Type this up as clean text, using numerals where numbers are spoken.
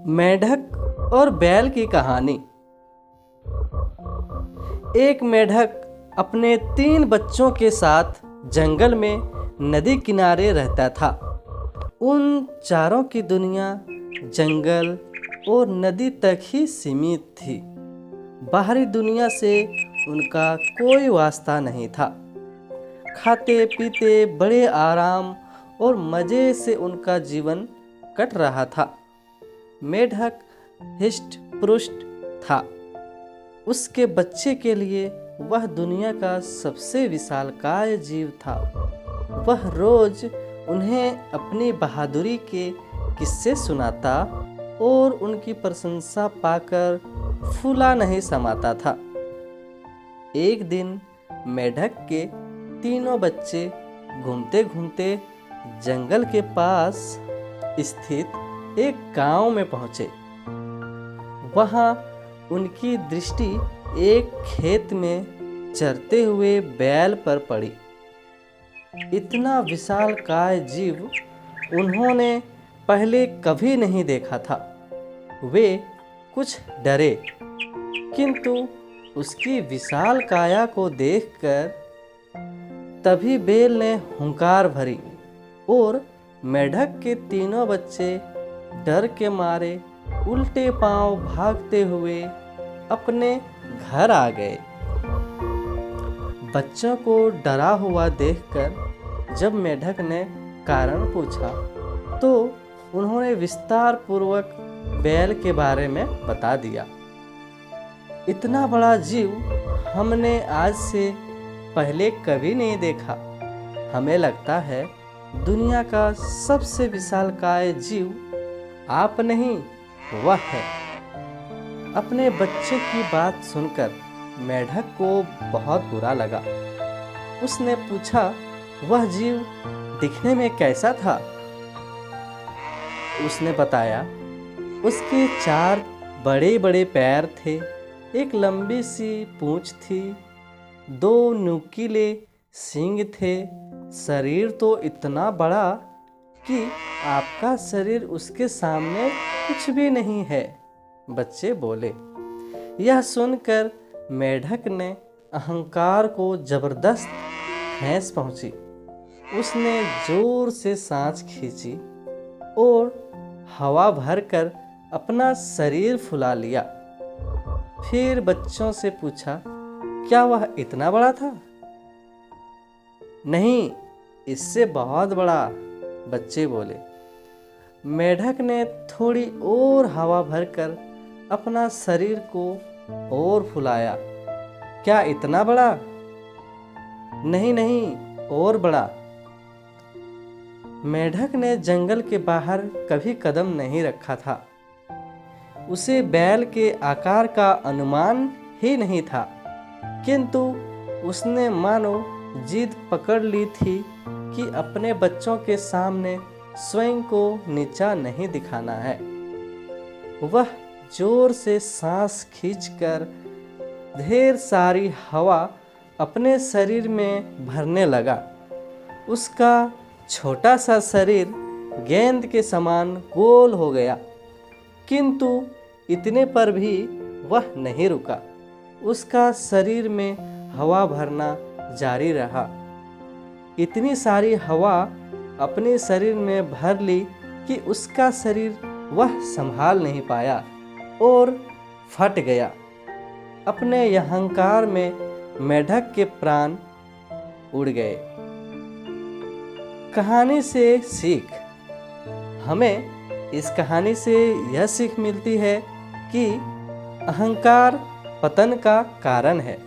मेढक और बैल की कहानी। एक मेढक अपने 3 बच्चों के साथ जंगल में नदी किनारे रहता था। उन चारों की दुनिया जंगल और नदी तक ही सीमित थी। बाहरी दुनिया से उनका कोई वास्ता नहीं था। खाते पीते बड़े आराम और मज़े से उनका जीवन कट रहा था। मेढक हिष्ट पुष्ट था। उसके बच्चे के लिए वह दुनिया का सबसे विशालकाय जीव था। वह रोज उन्हें अपनी बहादुरी के किस्से सुनाता और उनकी प्रशंसा पाकर फूला नहीं समाता था। एक दिन मेढक के तीनों बच्चे घूमते घूमते जंगल के पास स्थित एक गांव में पहुंचे। वहां उनकी दृष्टि एक खेत में चरते हुए बैल पर पड़ी। इतना विशालकाय जीव उन्होंने पहले कभी नहीं देखा था। वे कुछ डरे, किंतु उसकी विशाल काया को देखकर तभी बैल ने हुंकार भरी और मेढक के तीनों बच्चे डर के मारे उल्टे पांव भागते हुए अपने घर आ गए। बच्चों को डरा हुआ देखकर जब मेढक ने कारण पूछा तो उन्होंने विस्तार पूर्वक बैल के बारे में बता दिया। इतना बड़ा जीव हमने आज से पहले कभी नहीं देखा। हमें लगता है दुनिया का सबसे विशालकाय जीव आप नहीं, वह है। अपने बच्चे की बात सुनकर मेढक को बहुत बुरा लगा। उसने पूछा, वह जीव दिखने में कैसा था? उसने बताया, उसके 4 बड़े बड़े पैर थे, एक लंबी सी पूंछ थी, 2 नुकीले सींग थे। शरीर तो इतना बड़ा कि आपका शरीर उसके सामने कुछ भी नहीं है, बच्चे बोले। यह सुनकर मेढक ने अहंकार को जबरदस्त ठेस पहुंची। उसने जोर से सांस खींची और हवा भरकर अपना शरीर फुला लिया। फिर बच्चों से पूछा, क्या वह इतना बड़ा था? नहीं, इससे बहुत बड़ा, बच्चे बोले। मेढक ने थोड़ी और हवा भरकर अपना शरीर को और फुलाया। क्या इतना बड़ा? नहीं नहीं, और बड़ा। मेढक ने जंगल के बाहर कभी कदम नहीं रखा था। उसे बैल के आकार का अनुमान ही नहीं था, किंतु उसने मानो जिद पकड़ ली थी कि अपने बच्चों के सामने स्वयं को नीचा नहीं दिखाना है। वह जोर से सांस खींचकर ढेर सारी हवा अपने शरीर में भरने लगा। उसका छोटा सा शरीर गेंद के समान गोल हो गया, किंतु इतने पर भी वह नहीं रुका। उसका शरीर में हवा भरना जारी रहा। इतनी सारी हवा अपने शरीर में भर ली कि उसका शरीर वह संभाल नहीं पाया और फट गया। अपने अहंकार में मेढक के प्राण उड़ गए। कहानी से सीख। हमें इस कहानी से यह सीख मिलती है कि अहंकार पतन का कारण है।